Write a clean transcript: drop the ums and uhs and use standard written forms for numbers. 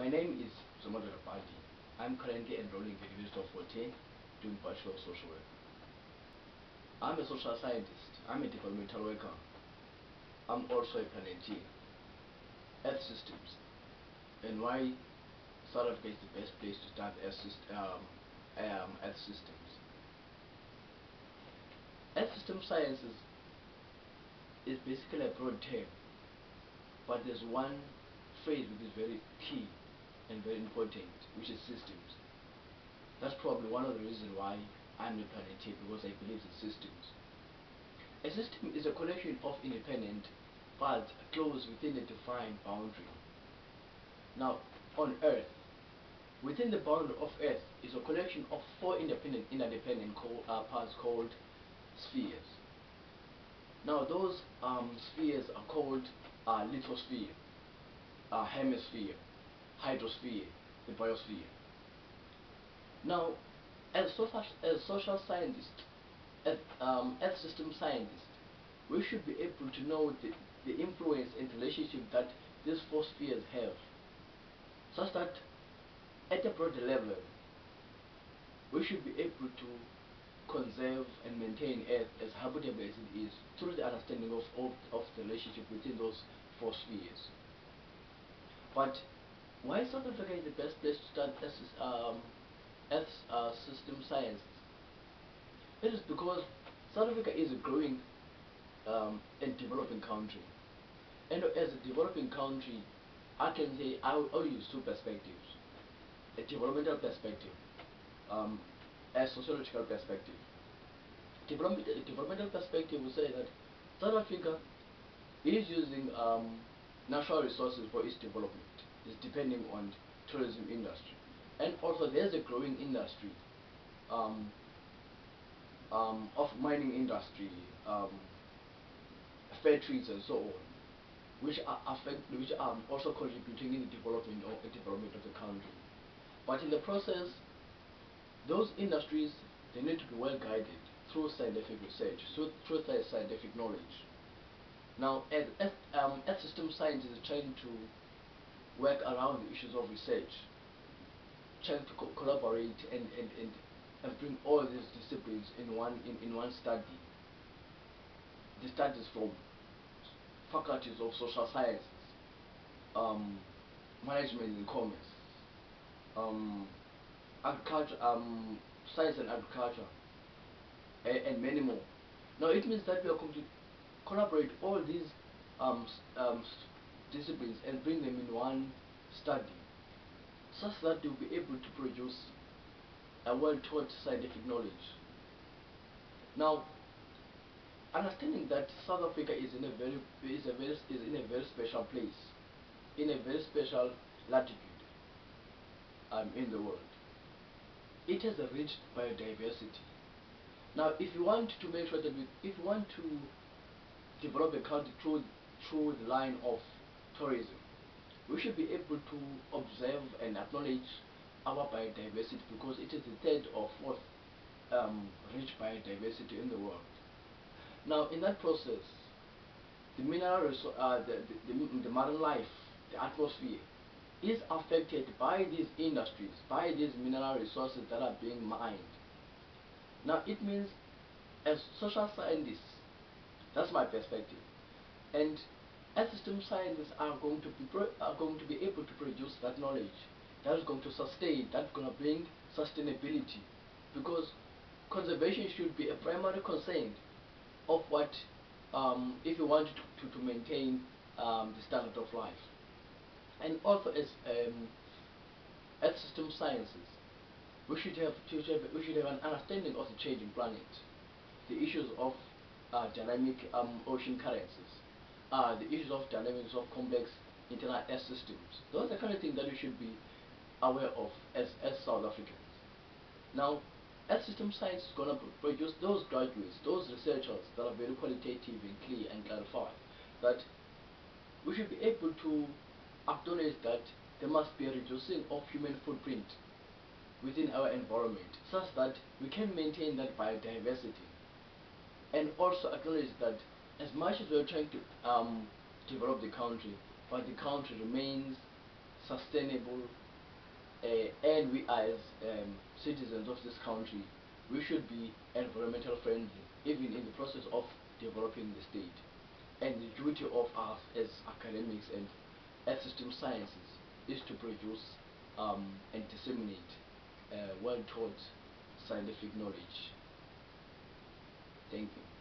My name is Mziwamadoda Badi. I'm currently enrolling at the University of 14 doing Bachelor of Social Work. I'm a social scientist. I'm a developmental worker. I'm also a planetary. Earth systems. And why South Africa is the best place to start Earth systems. Earth system sciences is basically a broad term, but there's one phrase which is very key and very important, which is systems. That's probably one of the reasons why I'm a planetary, because I believe in systems. A system is a collection of independent parts closed within a defined boundary. Now, on Earth, within the boundary of Earth is a collection of four interdependent parts called spheres. Now, those spheres are called lithosphere, hemisphere, hydrosphere, the biosphere. Now, as social scientists, as Earth system scientists, we should be able to know the influence and relationship that these four spheres have, such that at a broader level, we should be able to conserve and maintain Earth as habitable as it is through the understanding of the relationship between those four spheres. But why South Africa is the best place to start Earth system science? It is because South Africa is a growing and developing country. And as a developing country, I can say I'll use two perspectives: a developmental perspective, a sociological perspective. Developmental perspective will say that South Africa is using natural resources for its development. It's depending on tourism industry, and also there's a growing industry of mining industry, factories and so on, which are also contributing in the development of the country. But in the process, those industries, they need to be well guided through scientific research, through scientific knowledge. Now, as Earth system scientists are trying to work around the issues of research, trying to collaborate and bring all these disciplines in one study. The studies from faculties of social sciences, management and commerce, agriculture, science and agriculture, and many more. Now it means that we are going to collaborate all these disciplines and bring them in one study, such that we'll be able to produce a well-taught scientific knowledge. Now, understanding that South Africa is in a very special place, in a very special latitude in the world. It has a rich biodiversity. Now, if you want to make sure that if you want to develop a country through the line of tourism, we should be able to observe and acknowledge our biodiversity, because it is the third or fourth rich biodiversity in the world. Now, in that process, the mineral the marine life, the atmosphere, is affected by these industries, by these mineral resources that are being mined. Now, it means, as social scientists, that's my perspective, and Earth system scientists are going to be able to produce that knowledge that is going to sustain, that's going to bring sustainability, because conservation should be a primary concern of what if you want to maintain the standard of life. And also, as Earth system sciences, we should have an understanding of the changing planet, the issues of dynamic ocean currents, the issues of dynamics of complex internal air systems. Those are the kind of things that we should be aware of as South Africans. Now, Earth system science is going to produce those graduates, those researchers that are very qualitative and clear and clarified, that we should be able to acknowledge that there must be a reducing of human footprint within our environment, such that we can maintain that biodiversity, and also acknowledge that as much as we are trying to develop the country, but the country remains sustainable, and we as citizens of this country, we should be environmental friendly, even in the process of developing the state. And the duty of us as academics and as system sciences is to produce and disseminate well-taught scientific knowledge. Thank you.